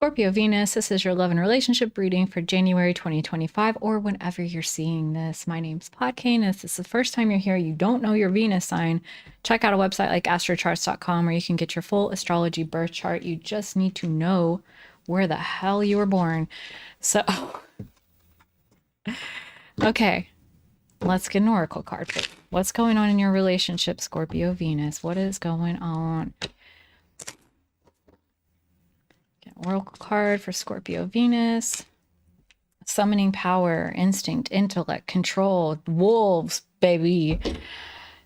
Scorpio Venus, this is your love and relationship reading for January 2025 or whenever you're seeing this. My name's Podkane. If this is the first time you're here, you don't know your Venus sign, check out a website like astrocharts.com where you can get your full astrology birth chart. You just need to know where the hell you were born. So, okay, let's get an oracle card. What's going on in your relationship, Scorpio Venus? What is going on? Oracle card for Scorpio Venus. Summoning power, instinct, intellect, control, wolves, baby.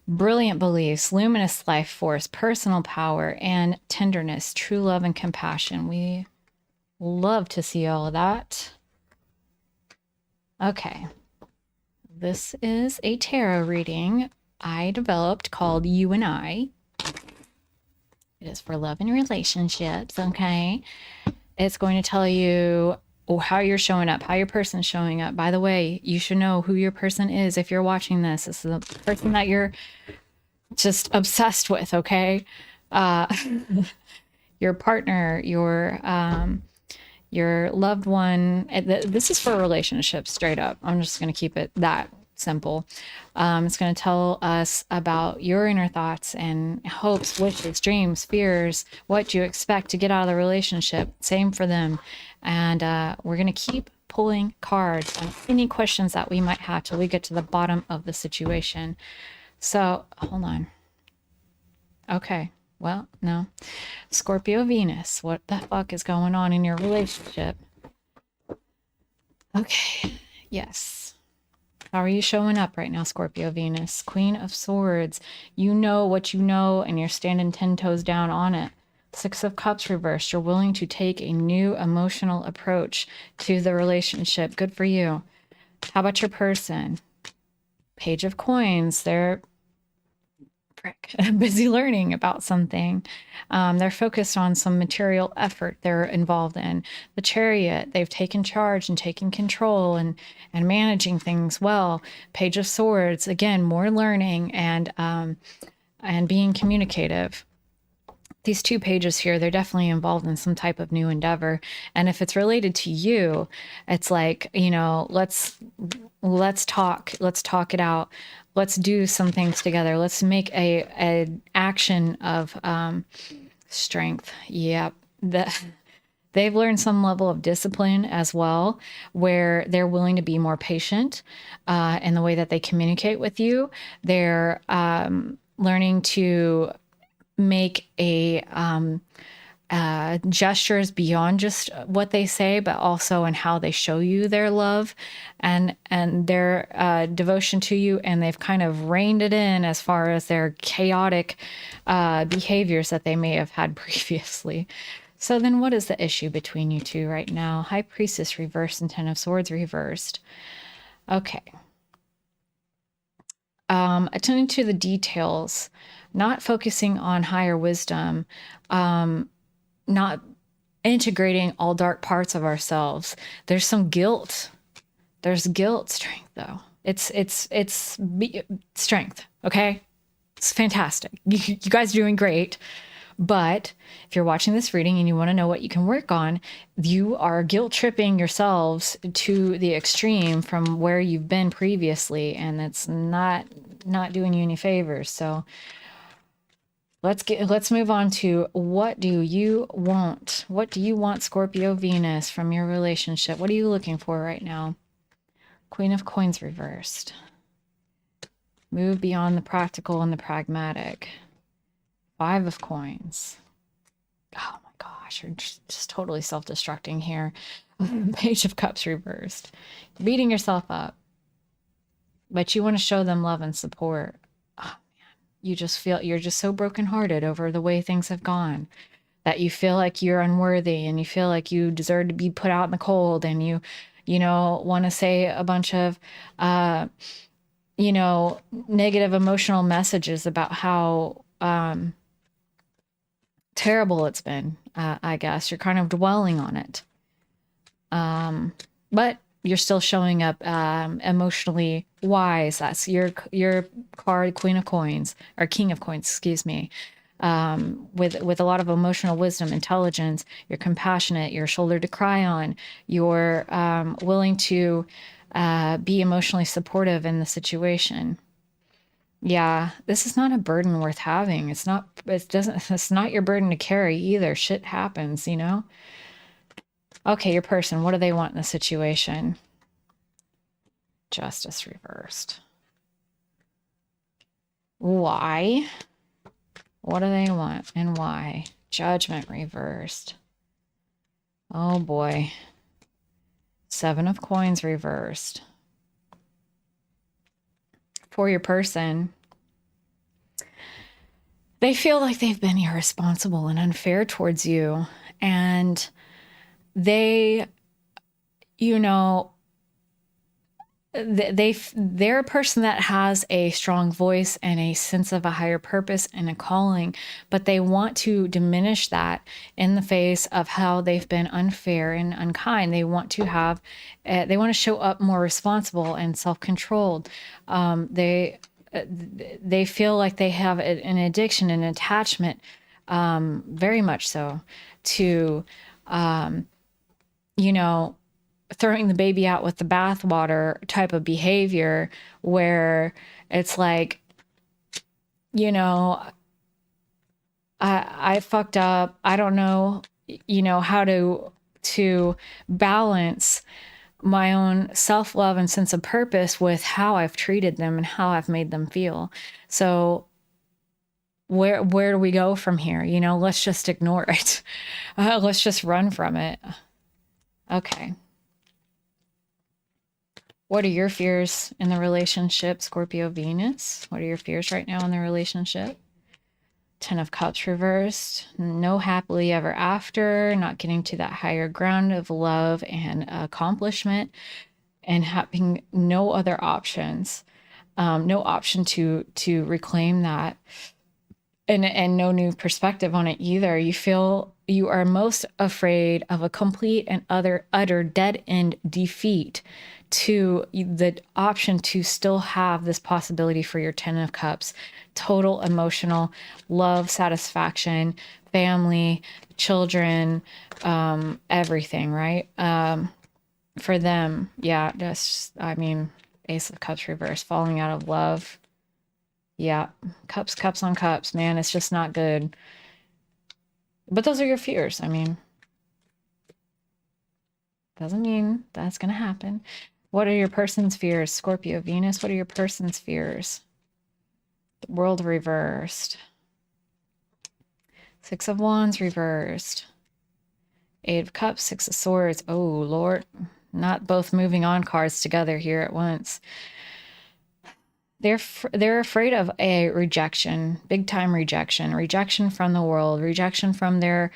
Brilliant beliefs, luminous life force, personal power, and tenderness, true love and compassion. We love to see all of that. Okay. This is a tarot reading I developed called You and I. It is for love and relationships, okay? It's going to tell you how you're showing up, how your person's showing up. By the way, you should know who your person is if you're watching this. This is the person that you're just obsessed with, okay? Your partner, your loved one. This is for relationships, straight up. I'm just going to keep it that simple. It's going to tell us about your inner thoughts and hopes, wishes, dreams, fears, what you expect to get out of the relationship. Same for them. And we're going to keep pulling cards on any questions that we might have till we get to the bottom of the situation. So hold on. Okay. Well, no. Scorpio Venus, what the fuck is going on in your relationship? Okay. Yes. How are you showing up right now, Scorpio Venus? Queen of Swords. You know what you know, and you're standing 10 toes down on it. Six of Cups reversed. You're willing to take a new emotional approach to the relationship. Good for you. How about your person? Page of Coins. They're busy learning about something. They're focused on some material effort they're involved in. The Chariot, they've taken charge and taken control and managing things well. Page of Swords, again, more learning and being communicative. These two pages here, they're definitely involved in some type of new endeavor. And if it's related to you, it's like, you know, let's talk it out. Let's do some things together. Let's make a action of strength. Yep. They've learned some level of discipline as well, where they're willing to be more patient in the way that they communicate with you. They're learning to make gestures beyond just what they say, but also in how they show you their love and their devotion to you. And they've kind of reined it in as far as their chaotic behaviors that they may have had previously. So then what is the issue between you two right now? High Priestess reversed and Ten of Swords reversed. Okay. Attending to the details, not focusing on higher wisdom, not integrating all dark parts of ourselves. There's some guilt. There's guilt strength though. It's strength. Okay. It's fantastic. You guys are doing great. But if you're watching this reading and you want to know what you can work on, you are guilt tripping yourselves to the extreme from where you've been previously. And it's not doing you any favors. So let's move on to what do you want? What do you want, Scorpio Venus, from your relationship? What are you looking for right now? Queen of Coins reversed. Move beyond the practical and the pragmatic. Five of Coins. Oh my gosh, you're just totally self-destructing here. Page of Cups reversed. You're beating yourself up, but you want to show them love and support. You just feel you're just so brokenhearted over the way things have gone that you feel like you're unworthy and you feel like you deserve to be put out in the cold, and you want to say a bunch of negative emotional messages about how terrible it's been. I guess you're kind of dwelling on it, but you're still showing up emotionally wise. That's your card, Queen of Coins, or King of Coins, excuse me. with a lot of emotional wisdom, intelligence. You're compassionate. You're a shoulder to cry on. You're willing to be emotionally supportive in the situation. Yeah, this is not a burden worth having. It's not. It doesn't. It's not your burden to carry either. Shit happens, you know. Okay, your person. What do they want in the situation? Justice reversed. Why? What do they want and why? Judgment reversed. Oh boy. 7 of coins reversed. For your person, they feel like they've been irresponsible and unfair towards you. And they, you know, they're a person that has a strong voice and a sense of a higher purpose and a calling, but they want to diminish that in the face of how they've been unfair and unkind. They want to have, they want to show up more responsible and self-controlled. They feel like they have an addiction, an attachment, very much so, to, you know, throwing the baby out with the bathwater type of behavior, where it's like, you know, I fucked up. I don't know, you know, how to balance my own self-love and sense of purpose with how I've treated them and how I've made them feel. So where do we go from here? You know, let's just ignore it. Let's just run from it. Okay. What are your fears in the relationship, Scorpio Venus? What are your fears right now in the relationship? 10 of Cups reversed. No happily ever after, not getting to that higher ground of love and accomplishment, and having no other options. No option to reclaim that, and no new perspective on it either. You feel you are most afraid of a complete and utter dead end defeat to the option to still have this possibility for your 10 of Cups, total emotional love, satisfaction, family, children, everything, right? For them, yeah, just, I mean, Ace of Cups reversed, falling out of love. Yeah, cups on cups, man, it's just not good. But those are your fears. I mean, doesn't mean that's going to happen. What are your person's fears? Scorpio Venus, what are your person's fears? The World reversed. 6 of Wands reversed. 8 of Cups, 6 of Swords. Oh, Lord. Not both moving on cards together here at once. They're afraid of a rejection, big time rejection from the world, rejection from their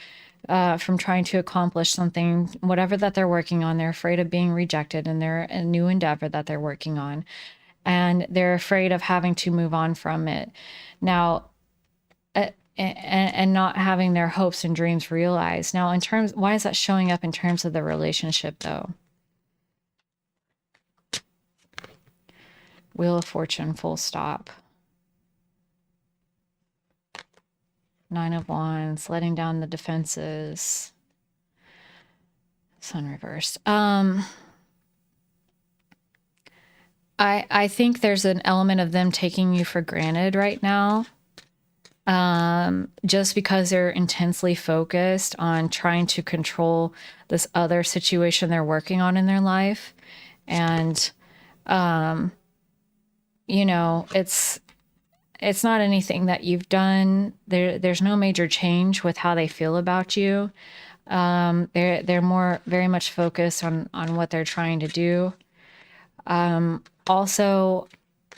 from trying to accomplish something, whatever that they're working on. They're afraid of being rejected in their new endeavor that they're working on, and they're afraid of having to move on from it now, and not having their hopes and dreams realized. Now, in terms, why is that showing up in terms of the relationship though? Wheel of Fortune, full stop. 9 of Wands, letting down the defenses. Sun reversed. I think there's an element of them taking you for granted right now. Just because they're intensely focused on trying to control this other situation they're working on in their life. And, you know, it's not anything that you've done. There's no major change with how they feel about you. They're more very much focused on what they're trying to do. Also,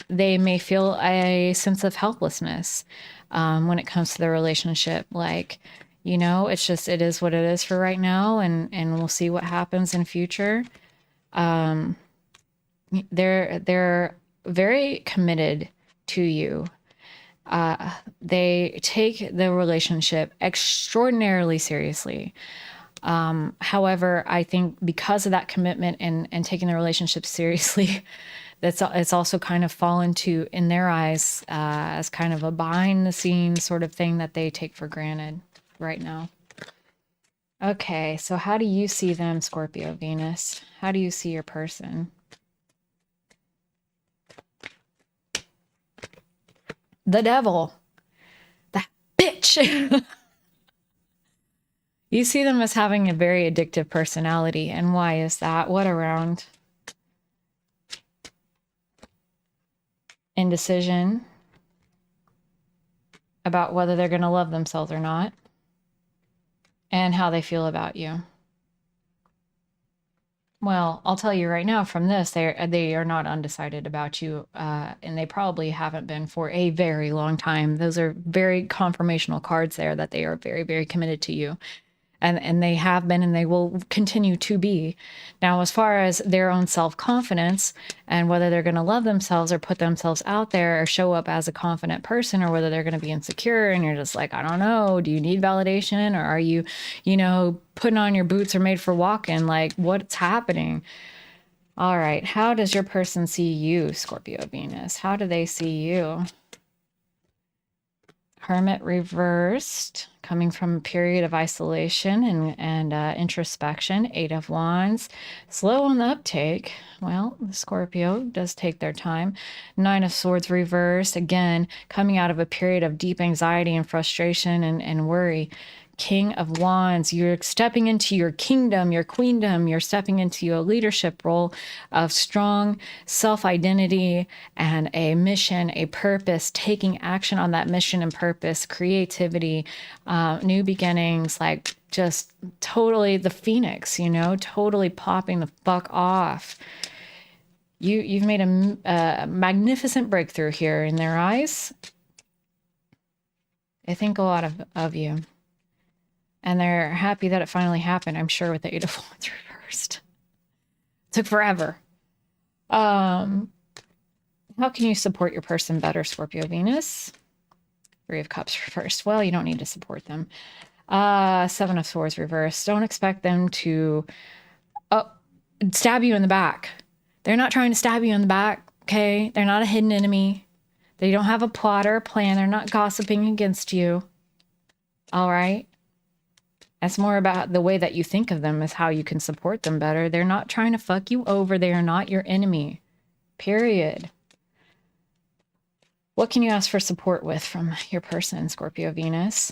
they may feel a sense of helplessness when it comes to the relationship. Like, you know, it is what it is for right now, and we'll see what happens in future. They're very committed to you. They take the relationship extraordinarily seriously. However, I think because of that commitment and taking the relationship seriously, it's also kind of fallen to, in their eyes, as kind of a behind the scenes sort of thing that they take for granted right now. Okay, so how do you see them, Scorpio Venus? How do you see your person? The devil. That bitch. You see them as having a very addictive personality. And why is that? What around? Indecision about whether they're going to love themselves or not, and how they feel about you. Well, I'll tell you right now from this, they are not undecided about you, and they probably haven't been for a very long time. Those are very confirmational cards there that they are very, very committed to you. And they have been, and they will continue to be. Now, as far as their own self-confidence and whether they're going to love themselves or put themselves out there or show up as a confident person, or whether they're going to be insecure and you're just like, I don't know, do you need validation, or are you, putting on your boots are made for walking? Like, what's happening? All right. How does your person see you, Scorpio Venus? How do they see you? Hermit reversed, coming from a period of isolation and introspection. 8 of Wands, slow on the uptake. Well, the Scorpio does take their time. 9 of Swords reversed, again, coming out of a period of deep anxiety and frustration and worry. King of Wands, you're stepping into your kingdom, your queendom. You're stepping into a leadership role of strong self-identity and a mission, a purpose, taking action on that mission and purpose, creativity, new beginnings, like just totally the phoenix, totally popping the fuck off. You've made a magnificent breakthrough here in their eyes. They think a lot of you. And they're happy that it finally happened, I'm sure, with the 8 of Wands reversed. It took forever. How can you support your person better, Scorpio Venus? 3 of Cups reversed. Well, you don't need to support them. 7 of Swords reversed. Don't expect them to stab you in the back. They're not trying to stab you in the back, okay? They're not a hidden enemy. They don't have a plot or a plan. They're not gossiping against you. All right? It's more about the way that you think of them is how you can support them better. They're not trying to fuck you over. They are not your enemy. Period. What can you ask for support with from your person, Scorpio Venus?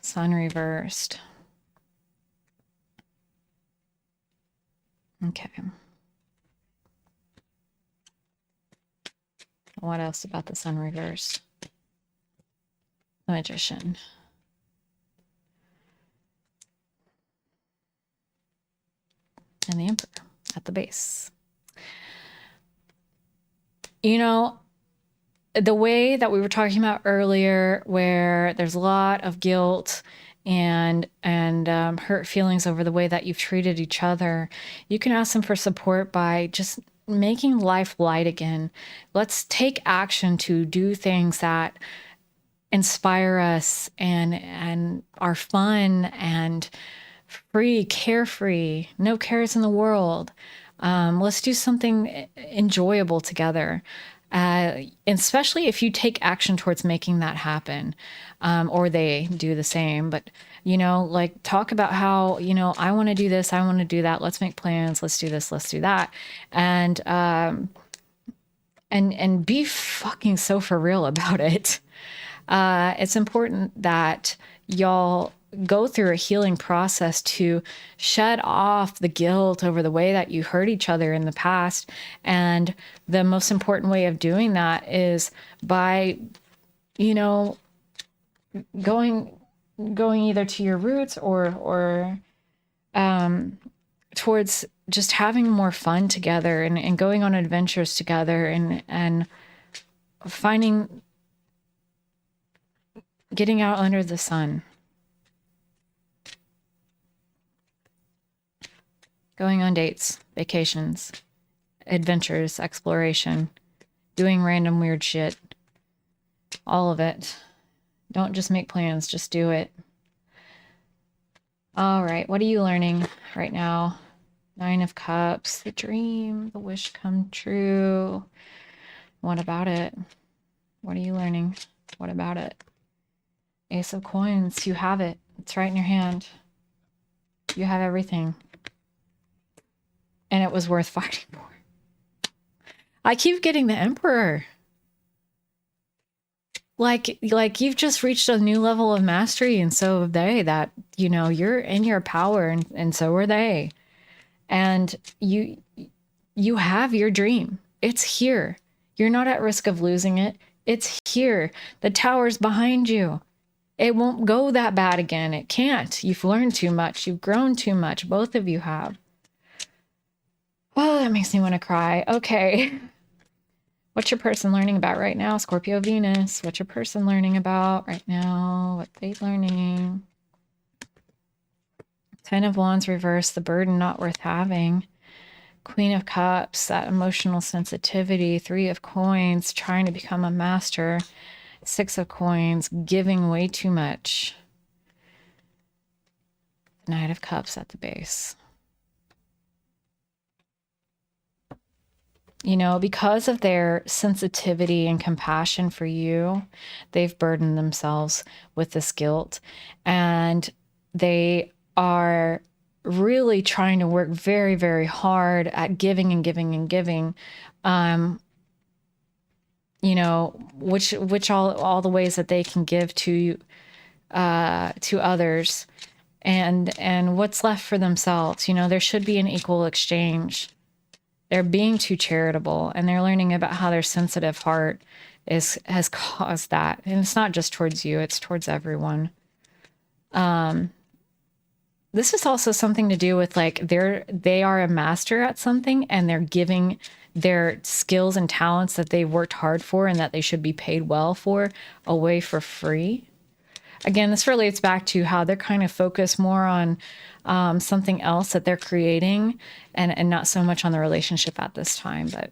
Sun reversed. Okay. What else about the Sun reversed? The Magician. And the Emperor at the base. The way that we were talking about earlier, where there's a lot of guilt and hurt feelings over the way that you've treated each other, you can ask them for support by just making life light again. Let's take action to do things that inspire us and are fun and free, carefree, no cares in the world. Let's do something enjoyable together. Especially if you take action towards making that happen, or they do the same. But, like talk about how, I want to do this, I want to do that. Let's make plans. Let's do this. Let's do that. And be fucking so for real about it. It's important that y'all go through a healing process to shed off the guilt over the way that you hurt each other in the past. And the most important way of doing that is by, going either to your roots or towards just having more fun together and going on adventures together and getting out under the sun. Going on dates, vacations, adventures, exploration, doing random weird shit. All of it. Don't just make plans, just do it. All right, what are you learning right now? Nine of Cups, the dream, the wish come true. What about it? What are you learning? What about it? Ace of Coins, you have it. It's right in your hand. You have everything. And it was worth fighting for. I keep getting the Emperor. Like you've just reached a new level of mastery, and so have they, that, you know, you're in your power, and so are they. And you have your dream. It's here. You're not at risk of losing it. It's here. The tower's behind you. It won't go that bad again. It can't. You've learned too much. You've grown too much. Both of you have. Oh, that makes me want to cry. Okay. What's your person learning about right now? Scorpio Venus. What's your person learning about right now? What they learning? Ten of Wands reverse, the burden not worth having. Queen of Cups, that emotional sensitivity. Three of Coins, trying to become a master. Six of Coins, giving way too much. Knight of Cups at the base. You know, because of their sensitivity and compassion for you, they've burdened themselves with this guilt, and they are really trying to work very, very hard at giving and giving and giving. You know, which all the ways that they can give to others, and what's left for themselves. You know, there should be an equal exchange. They're being too charitable, and they're learning about how their sensitive heart has caused that. And it's not just towards you, it's towards everyone. This is also something to do with, like, they are a master at something, and they're giving their skills and talents that they've worked hard for and that they should be paid well for away for free. Again, this relates back to how they're kind of focused more on something else that they're creating, and not so much on the relationship at this time. But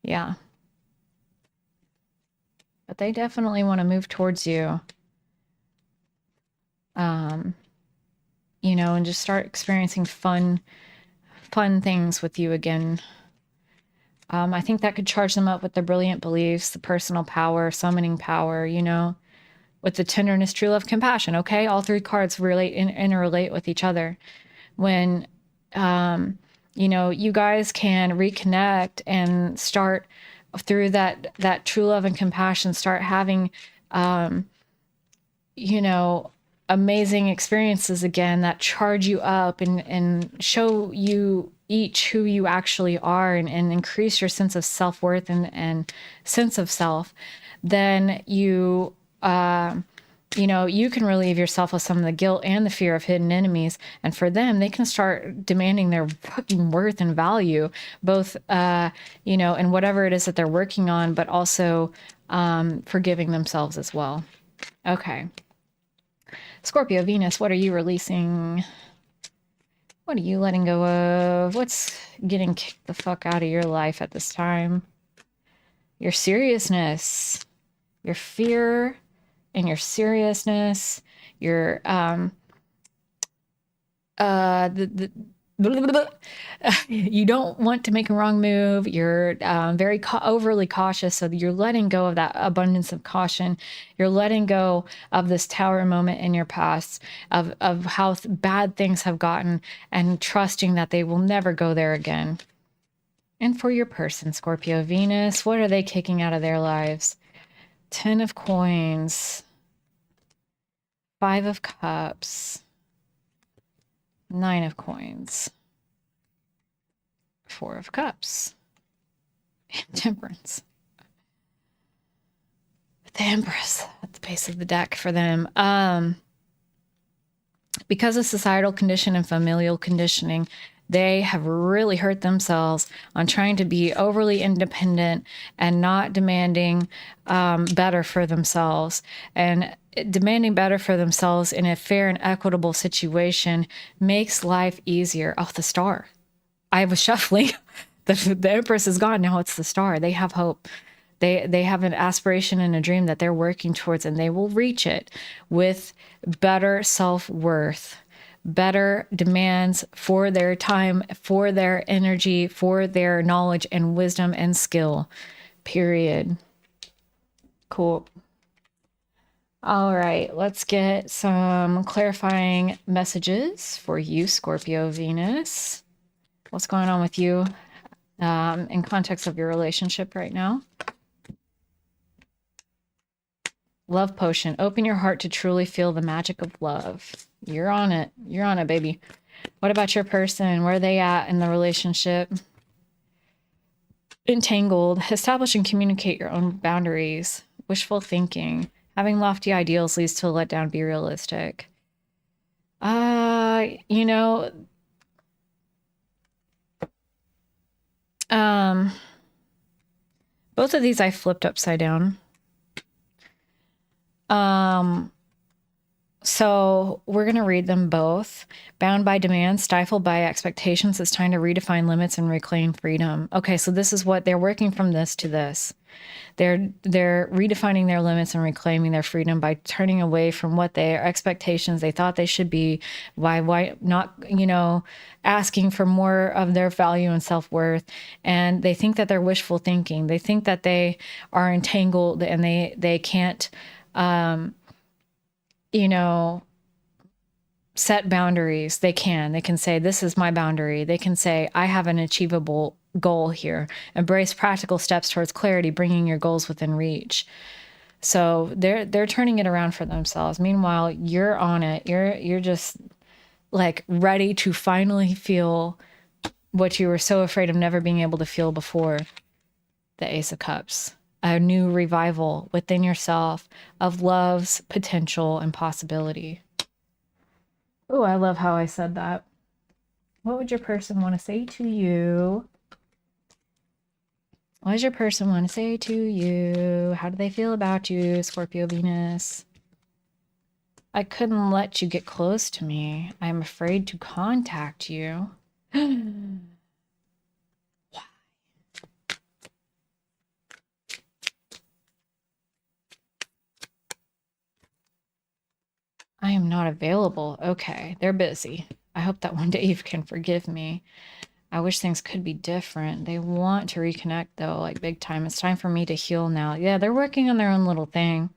yeah. But they definitely want to move towards you. You know, and just start experiencing fun things with you again. I think that could charge them up with the brilliant beliefs, the personal power, summoning power, you know, with the tenderness, true love, compassion. Okay, all three cards interrelate with each other. When you know, you guys can reconnect and start through that true love and compassion, start having you know, amazing experiences again that charge you up and show you each who you actually are, and increase your sense of self-worth and sense of self. Then you know, you can relieve yourself of some of the guilt and the fear of hidden enemies. And for them, they can start demanding their fucking worth and value, both, you know, in whatever it is that they're working on, but also forgiving themselves as well. Okay. Scorpio Venus, what are you releasing? What are you letting go of? What's getting kicked the fuck out of your life at this time? Your seriousness, your fear, and your seriousness, your you don't want to make a wrong move. You're very overly cautious, so you're letting go of that abundance of caution. You're letting go of this tower moment in your past, of how bad things have gotten, and trusting that they will never go there again. And for your person, Scorpio Venus, what are they kicking out of their lives? 10 of Coins, 5 of Cups, 9 of Coins, 4 of Cups, and Temperance. The Empress at the base of the deck for them. Because of societal condition and familial conditioning, they have really hurt themselves on trying to be overly independent and not demanding better for themselves. And demanding better for themselves in a fair and equitable situation makes life easier. Oh, the Star. I was shuffling. The Empress is gone. Now it's the Star. They have hope. They have an aspiration and a dream that they're working towards, and they will reach it with better self-worth, better demands for their time, for their energy, for their knowledge and wisdom and skill. Period. Cool. All right, let's get some clarifying messages for you, Scorpio Venus. What's going on with you in context of your relationship right now? Love potion. Open your heart to truly feel the magic of love. You're on it. You're on it, baby. What about your person? Where are they at in the relationship? Entangled. Establish and communicate your own boundaries. Wishful thinking. Having lofty ideals leads to a letdown. Be realistic. You know, both of these I flipped upside down. So we're going to read them both. Bound by demands, stifled by expectations, it's time to redefine limits and reclaim freedom. Okay, so this is what they're working from this to this. They're redefining their limits and reclaiming their freedom by turning away from what their expectations they thought they should be. Why not, asking for more of their value and self-worth. And they think that they're wishful thinking. They think that they are entangled and they can't set boundaries. They can say, this is my boundary. They can say, I have an achievable goal here. Embrace practical steps towards clarity, bringing your goals within reach. So they're turning it around for themselves. Meanwhile, you're on it. You're just like ready to finally feel what you were so afraid of never being able to feel before. The Ace of Cups. A new revival within yourself of love's potential and possibility. Oh, I love how I said that. What would your person want to say to you? What does your person want to say to you? How do they feel about you, Scorpio Venus? I couldn't let you get close to me. I'm afraid to contact you. I am not available. Okay, they're busy. I hope that one day you can forgive me. I wish things could be different. They want to reconnect though, like big time. It's time for me to heal now. Yeah, they're working on their own little thing.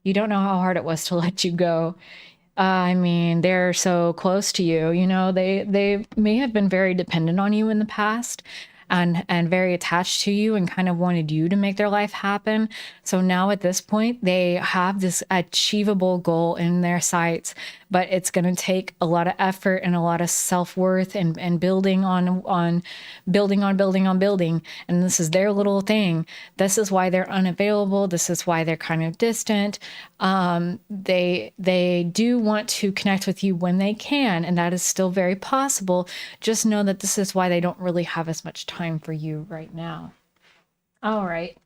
You don't know how hard it was to let you go. I mean, they're so close to you. They may have been very dependent on you in the past and very attached to you and kind of wanted you to make their life happen. So now at this point, they have this achievable goal in their sights, but it's going to take a lot of effort and a lot of self-worth and building on building. And this is their little thing. This is why they're unavailable. This is why they're kind of distant. They do want to connect with you when they can, and that is still very possible. Just know that this is why they don't really have as much time for you right now. All right.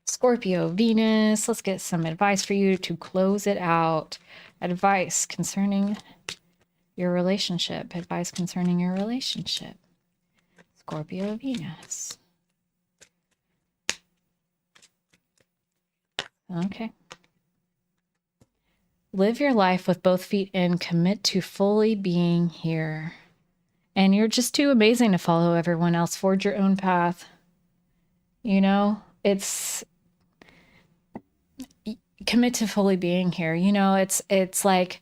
Scorpio Venus, let's get some advice for you to close it out. Advice concerning your relationship. Advice concerning your relationship. Scorpio Venus. Okay. Live your life with both feet in. Commit to fully being here. And you're just too amazing to follow everyone else. Forge your own path. It's commit to fully being here. It's like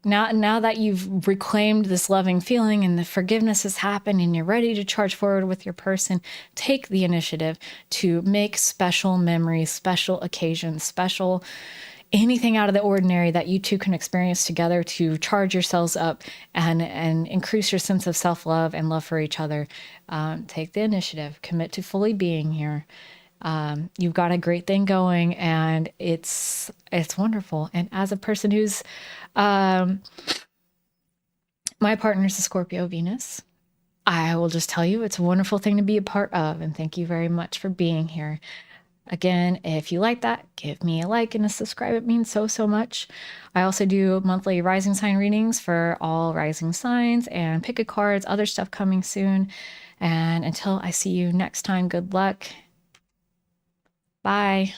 now that you've reclaimed this loving feeling and the forgiveness has happened and you're ready to charge forward with your person, take the initiative to make special memories, special occasions, special anything out of the ordinary that you two can experience together to charge yourselves up and increase your sense of self-love and love for each other. Take the initiative, commit to fully being here. You've got a great thing going and it's wonderful. And as a person who's, my partner's a Scorpio Venus, I will just tell you it's a wonderful thing to be a part of. And thank you very much for being here. Again, if you like that, give me a like and a subscribe. It means so much. I also do monthly rising sign readings for all rising signs and pick a cards, other stuff coming soon. And until I see you next time, good luck. Bye.